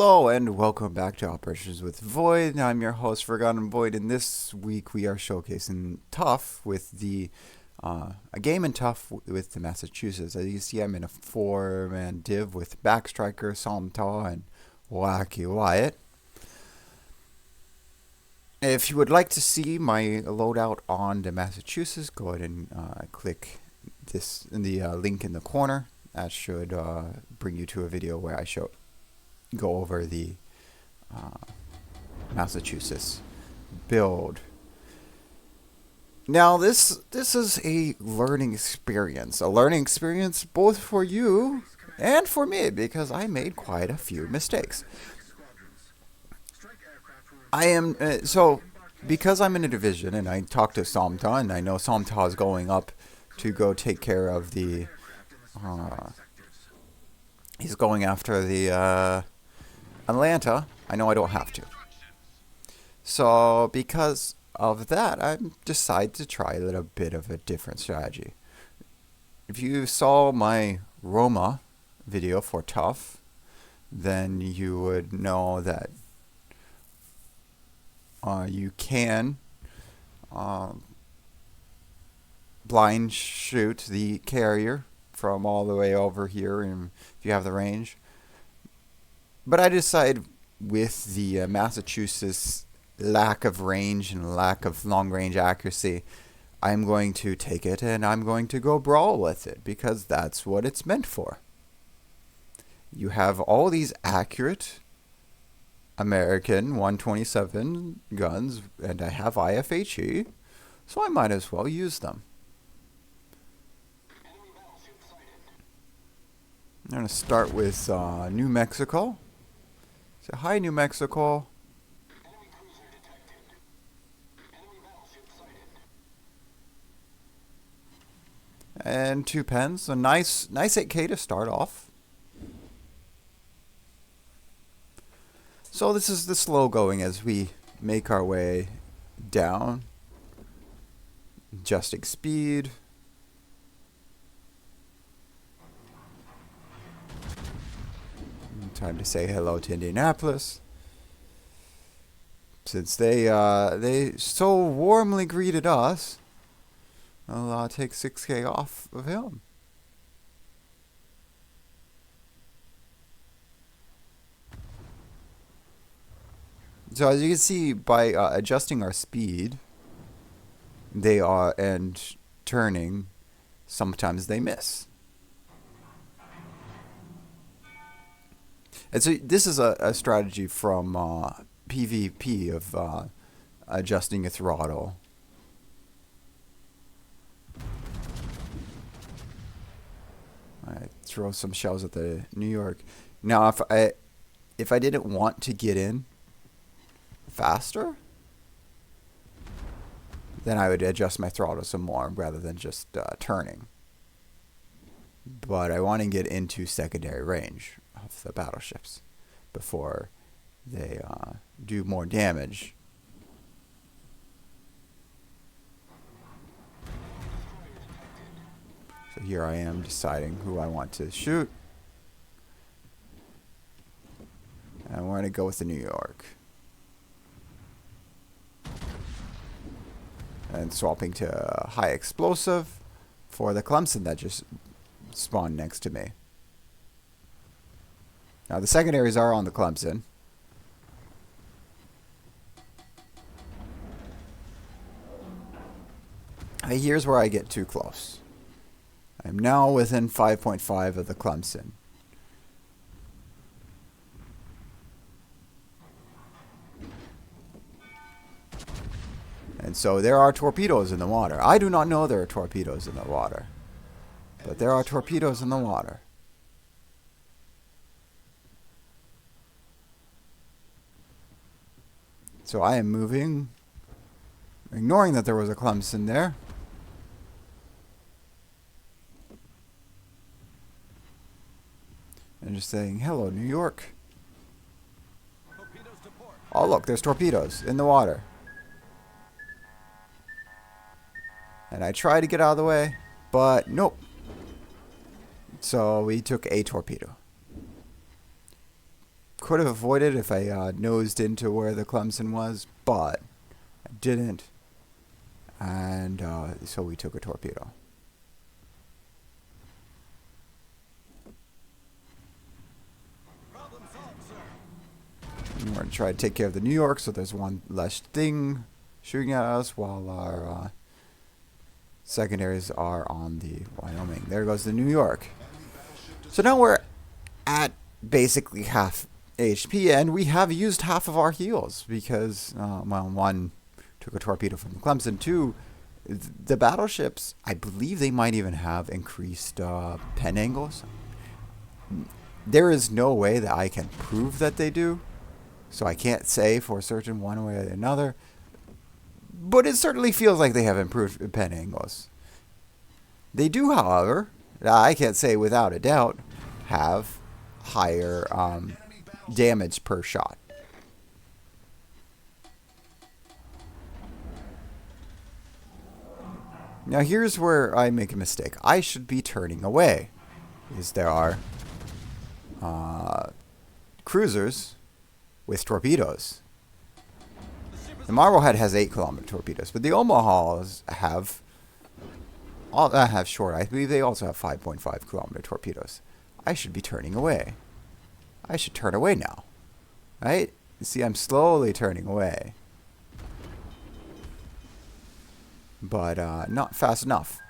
Hello and welcome back to Operations with Void. I'm your host Forgotten Void, and this week we are showcasing Tough with a game in Tough with the Massachusetts. As you can see, I'm in a 4-man div with Backstriker, Salmtaw, and Wacky Wyatt. If you would like to see my loadout on the Massachusetts, go ahead and click this in the link in the corner. That should bring you to a video where I go over the Massachusetts build. Now this is a learning experience both for you and for me, because I made quite a few mistakes. I am because I'm in a division and I talked to Somta, and I know Somta is going up to go take care of the he's going after the Atlanta. I know I don't have to. So because of that, I decided to try a little bit of a different strategy. If you saw my Roma video for Tough, then you would know that you can blind shoot the carrier from all the way over here, and if you have the range. But I decided, with the Massachusetts lack of range and lack of long range accuracy, I'm going to take it and I'm going to go brawl with it, because that's what it's meant for. You have all these accurate American 127 guns, and I have IFHE, so I might as well use them. I'm going to start with New Mexico. So, hi, New Mexico. And 2 pens. A nice 8K to start off. So this is the slow going as we make our way down. Adjusting speed. Time to say hello to Indianapolis, since they so warmly greeted us. I'll take 6K off of him. So as you can see, by adjusting our speed, and turning, sometimes they miss. And so this is a strategy from PvP of adjusting your throttle. I throw some shells at the New York. Now, if I didn't want to get in faster, then I would adjust my throttle some more rather than just turning. But I want to get into secondary range of the battleships before they do more damage. So here I am deciding who I want to shoot, and we're going to go with the New York, and swapping to high explosive for the Clemson that just spawned next to me. Now the secondaries are on the Clemson. Here's where I get too close. I'm now within 5.5 of the Clemson. And so there are torpedoes in the water. I do not know there are torpedoes in the water, but there are torpedoes in the water. So I am moving, ignoring that there was a Clemson there. And just saying, hello, New York. Oh, look, there's torpedoes in the water. And I try to get out of the way, but nope. So we took a torpedo. could have avoided if I nosed into where the Clemson was, but I didn't. And so we took a torpedo. And we're going to try to take care of the New York, so there's one less thing shooting at us while our secondaries are on the Wyoming. There goes the New York. So now we're at basically half HP, and we have used half of our heals because, well, one took a torpedo from the Clemson. Two, the battleships, I believe they might even have increased pen angles. There is no way that I can prove that they do, so I can't say for certain one way or another. But it certainly feels like they have improved pen angles. They do, however, I can't say without a doubt, have higher damage per shot. Now here's where I make a mistake. I should be turning away, because there are cruisers with torpedoes. The Marblehead has 8-kilometer torpedoes, but the Omahas have short. I believe they also have 5.5-kilometer torpedoes. I should be turning away. I should turn away now, right? You see, I'm slowly turning away, but not fast enough.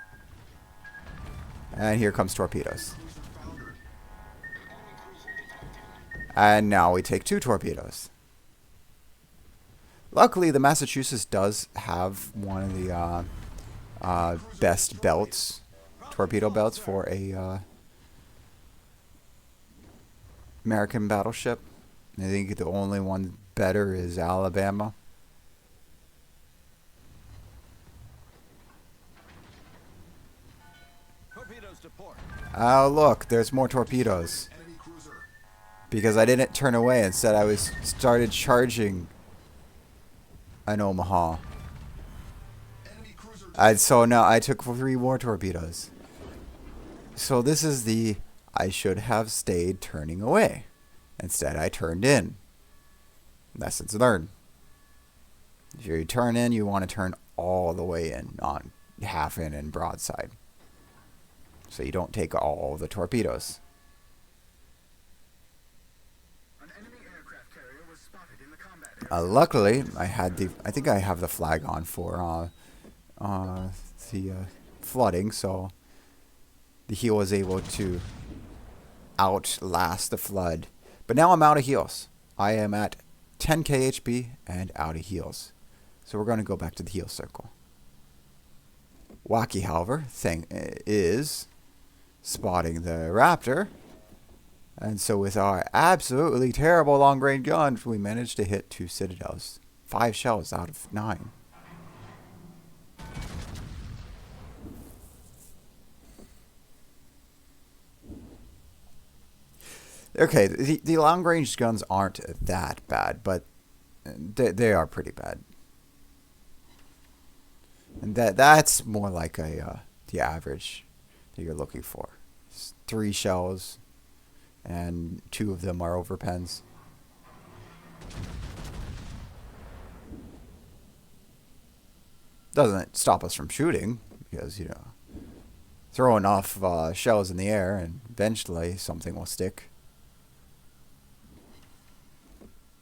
And here comes torpedoes. And now we take 2 torpedoes. Luckily, the Massachusetts does have one of the best belts, torpedo belts for a American battleship. I think the only one better is Alabama. Oh, look, there's more torpedoes. Because I didn't turn away. Instead, I started charging an Omaha. And so now I took 3 more torpedoes. So this is the I should have stayed turning away. Instead, I turned in. Lessons learned. If you turn in, you want to turn all the way in, not half in and broadside. So you don't take all the torpedoes. Luckily, I think I have the flag on for the flooding, so the heel was able to outlast the flood. But now I'm out of heals. I am at 10k HP and out of heals. So we're going to go back to the heal circle. Wacky, however, thing is spotting the Raptor. And so with our absolutely terrible long-range guns, we managed to hit 2 citadels. 5 shells out of 9. Okay, the long-range guns aren't that bad, but they are pretty bad. And that's more like the average that you're looking for. It's 3 shells, and 2 of them are over pens. Doesn't stop us from shooting, because, you know, throw enough shells in the air and eventually something will stick.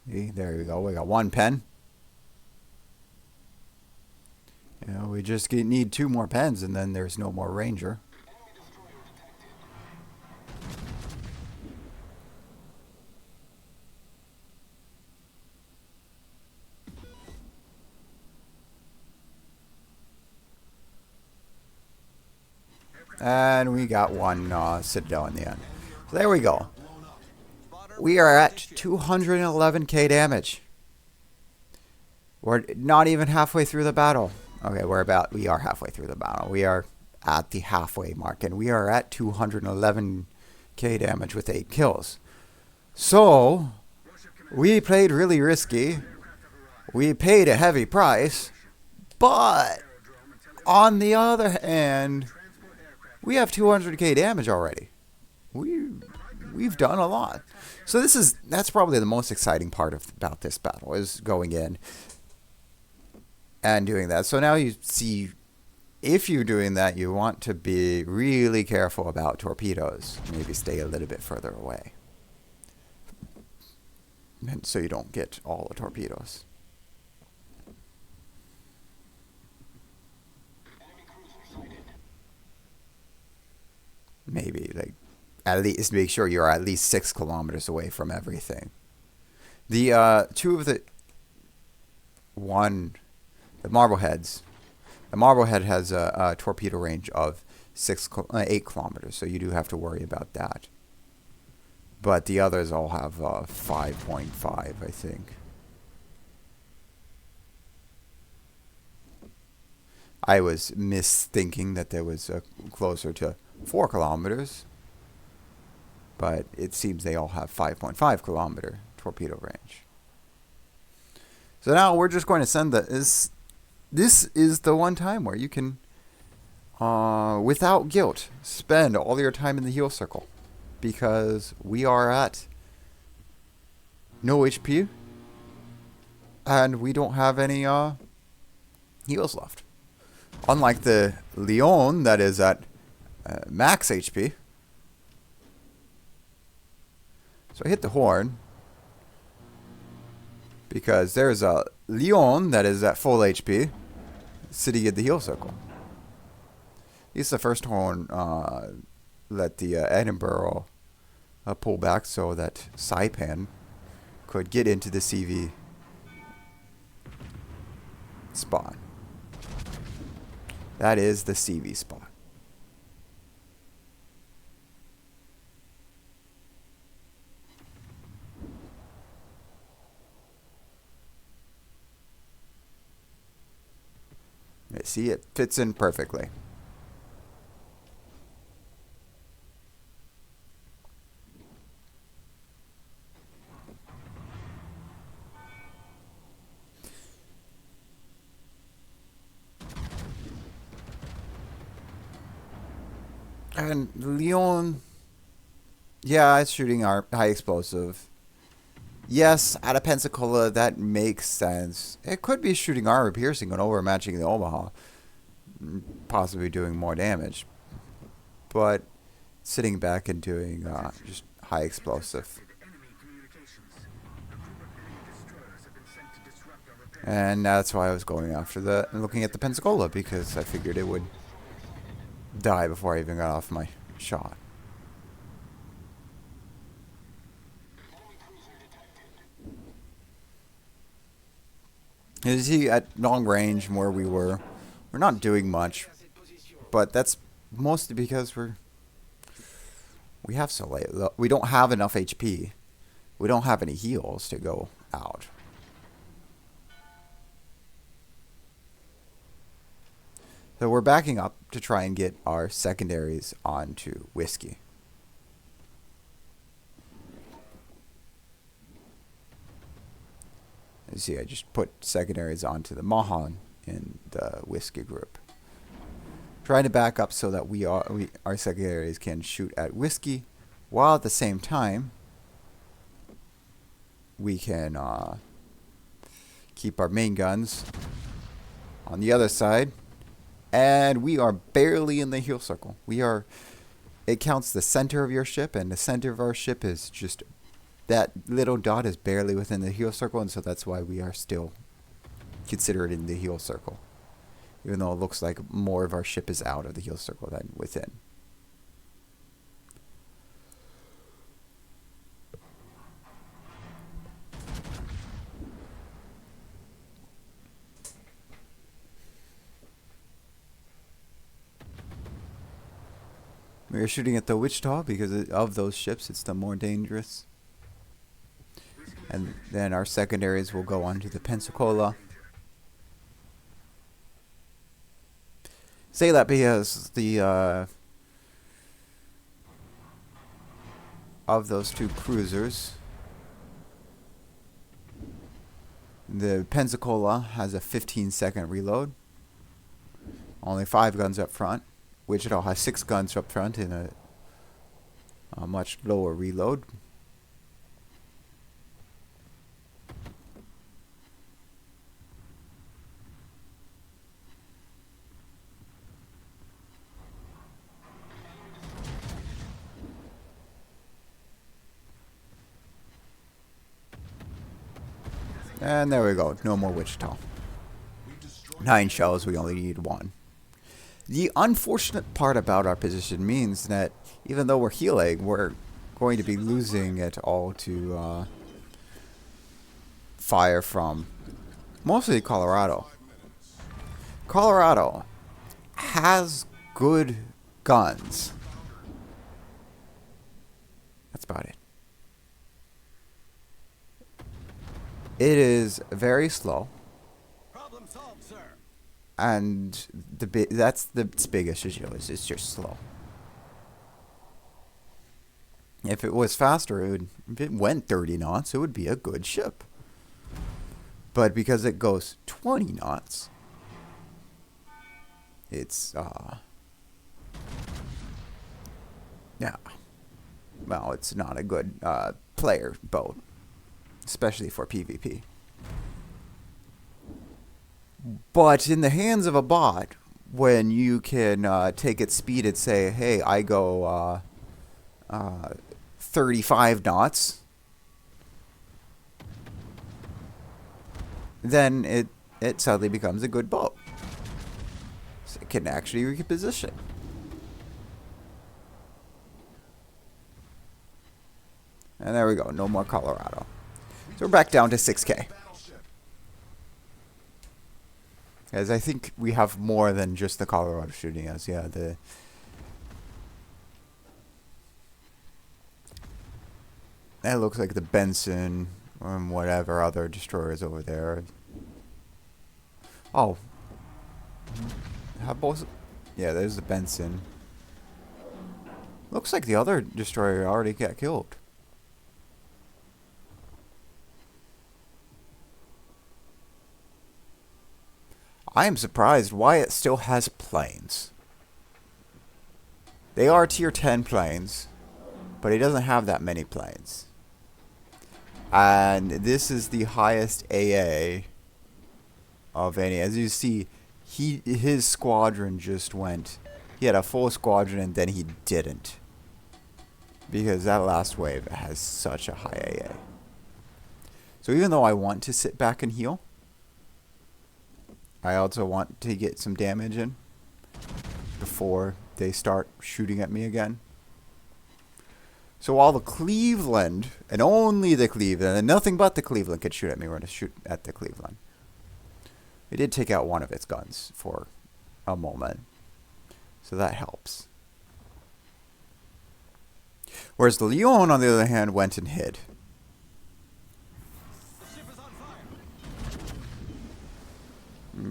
See, there we go. We got 1 pen. You know, we just need 2 more pens and then there's no more Ranger. And we got 1 Citadel in the end. So there we go. We are at 211k damage. We're not even halfway through the battle. Okay, we are halfway through the battle. We are at the halfway mark, and we are at 211k damage with 8 kills. So, we played really risky. We paid a heavy price. But, on the other hand, we have 200k damage already. we've done a lot. So that's probably the most exciting part about this battle is going in and doing that. So now you see, if you're doing that, you want to be really careful about torpedoes. Maybe stay a little bit further away, and so you don't get all the torpedoes. Maybe like at least make sure you're at least 6 kilometers away from everything. The two of the one, the Marbleheads. The Marblehead has a torpedo range of 8 kilometers, so you do have to worry about that. But the others all have 5.5, I think. I was misthinking that there was closer to 4 kilometers, but it seems they all have 5.5 kilometer torpedo range. So now we're just going to send this is the one time where you can, without guilt, spend all your time in the heal circle, because we are at no HP, and we don't have any heals left. Unlike the Leon that is at max HP. So I hit the horn because there's a Leon that is at full HP sitting in the heal circle. He's the first horn let the Edinburgh pull back so that Saipan could get into the CV spot. That is the CV spot. See, it fits in perfectly. And Leon, yeah, it's shooting our high explosive. Yes, out of Pensacola, that makes sense. It could be shooting armor piercing and overmatching the Omaha, possibly doing more damage. But sitting back and doing just high explosive. And that's why I was going after looking at the Pensacola, because I figured it would die before I even got off my shot. You see, at long range where we're not doing much, but that's mostly because we have so late. We don't have enough HP. We don't have any heals to go out. So we're backing up to try and get our secondaries onto Whiskey. You see, I just put secondaries onto the Mahan in the Whiskey group. Trying to back up so that our secondaries can shoot at Whiskey, while at the same time we can keep our main guns on the other side. And we are barely in the heal circle. It counts the center of your ship, and the center of our ship is just, that little dot is barely within the heal circle, and so that's why we are still considered in the heal circle. Even though it looks like more of our ship is out of the heal circle than within. We are shooting at the Wichita because of those ships. It's the more dangerous. And then our secondaries will go on to the Pensacola. Say that because of those two cruisers, the Pensacola has a 15-second reload. Only 5 guns up front. Wichita has 6 guns up front and A much lower reload. And there we go. No more Wichita. 9 shells, we only need 1. The unfortunate part about our position means that even though we're healing, we're going to be losing it all to fire from mostly Colorado. Colorado has good guns. That's about it. It is very slow. Problem solved, sir. And that's its biggest issue, is it's just slow. If it was faster, if it went 30 knots, it would be a good ship. But because it goes 20 knots, it's, yeah. Well, it's not a good player boat, especially for PvP. But in the hands of a bot, when you can take its speed and say, hey, I go 35 knots, then it suddenly becomes a good boat. So it can actually reposition. And there we go, no more Colorado. So we're back down to 6K. As I think we have more than just the Colorado shooting us. Yeah, that looks like the Benson and whatever other destroyers over there. Oh. Have both? Yeah, there's the Benson. Looks like the other destroyer already got killed. I am surprised why it still has planes. They are tier 10 planes, but it doesn't have that many planes. And this is the highest AA of any. As you see, his squadron just went. He had a full squadron and then he didn't. Because that last wave has such a high AA. So even though I want to sit back and heal, I also want to get some damage in before they start shooting at me again. So while the Cleveland, and only the Cleveland, and nothing but the Cleveland could shoot at me, we're going to shoot at the Cleveland. We did take out one of its guns for a moment. So that helps. Whereas the Leon, on the other hand, went and hid.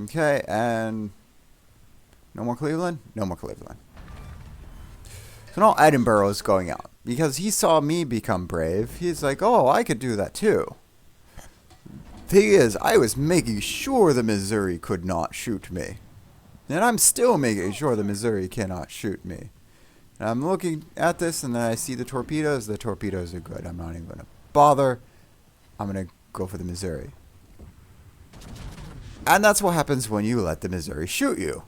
Okay, and no more Cleveland? No more Cleveland. So now Edinburgh is going out. Because he saw me become brave, he's like, oh, I could do that too. Thing is, I was making sure the Missouri could not shoot me. And I'm still making sure the Missouri cannot shoot me. And I'm looking at this and then I see the torpedoes. The torpedoes are good. I'm not even going to bother. I'm going to go for the Missouri. And that's what happens when you let the Missouri shoot you.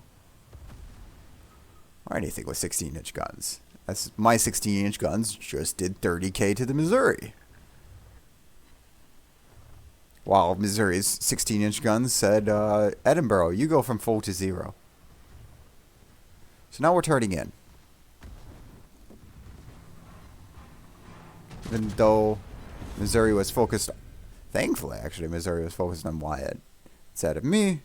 Or anything with 16-inch guns. That's, my 16-inch guns just did 30k to the Missouri. While Missouri's 16-inch guns said, Edinburgh, you go from full to 0. So now we're turning in. Even though Missouri was focused, thankfully actually, Missouri was focused on Wyatt instead of me,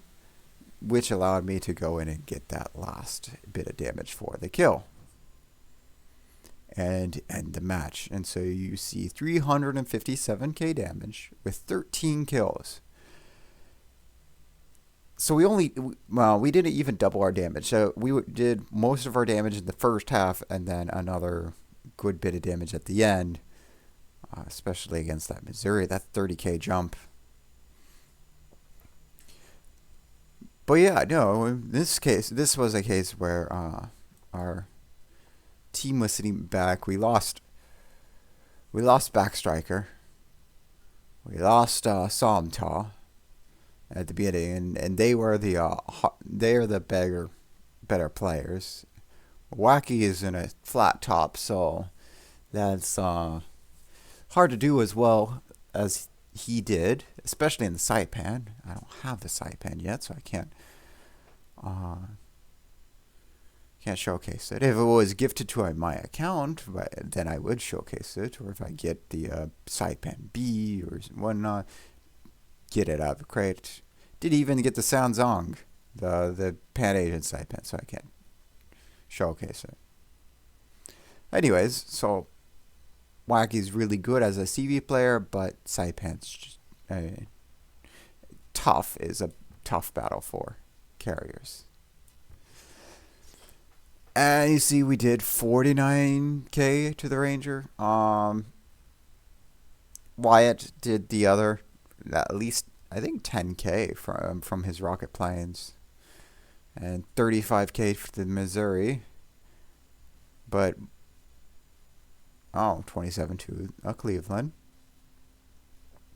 which allowed me to go in and get that last bit of damage for the kill. And end the match. And so you see 357k damage with 13 kills. So we didn't even double our damage. So we did most of our damage in the first half and then another good bit of damage at the end. Especially against that Missouri, that 30k jump. But yeah, no, in this case, this was a case where our team was sitting back. We lost We lost Backstriker. We lost Somtaw at the beginning, and they were they are the better players. Wacky is in a flat top, so that's hard to do as well as he did, especially in the Saipan. I don't have the Saipan yet, so I can't showcase it. If it was gifted to my account, then I would showcase it. Or if I get the Saipan B or whatnot, get it out of the crate. Did even get the Sanzong, the Pan Asian Saipan, so I can't showcase it. Anyways, so Wacky's really good as a CV player, but Saipan's just tough is a tough battle for carriers. And you see, we did 49k to the Ranger. Wyatt did the other, at least I think 10k from his rocket planes, and 35k for the Missouri. But 27 to Cleveland.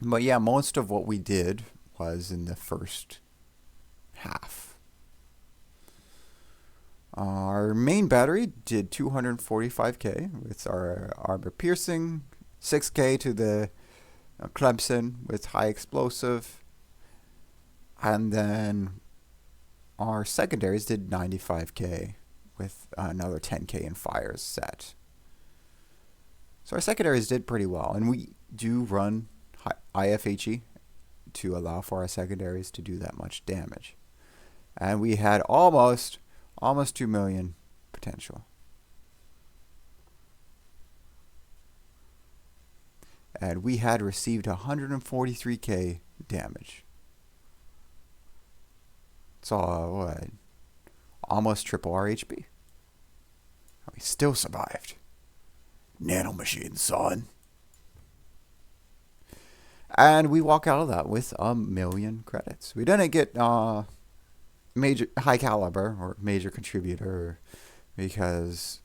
But yeah, most of what we did was in the first half. Our main battery did 245k with our armor piercing, 6k to the Clemson with high explosive, and then our secondaries did 95k with another 10k in fires set. So our secondaries did pretty well, and we do run IFHE to allow for our secondaries to do that much damage. And we had almost 2 million potential. And we had received 143k damage. So what? Almost triple our HP. We still survived. Nanomachine, son. And we walk out of that with 1 million credits. We didn't get major high caliber or major contributor because,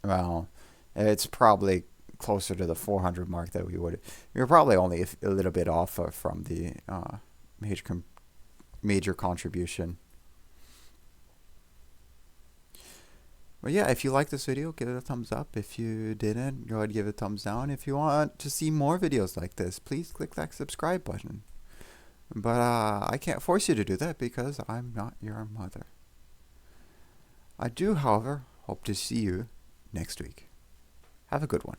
well, it's probably closer to the 400 mark that we would. We were probably only a little bit off from the major contribution. But yeah, if you like this video, give it a thumbs up. If you didn't, go ahead and give it a thumbs down. If you want to see more videos like this, please click that subscribe button. But I can't force you to do that because I'm not your mother. I do, however, hope to see you next week. Have a good one.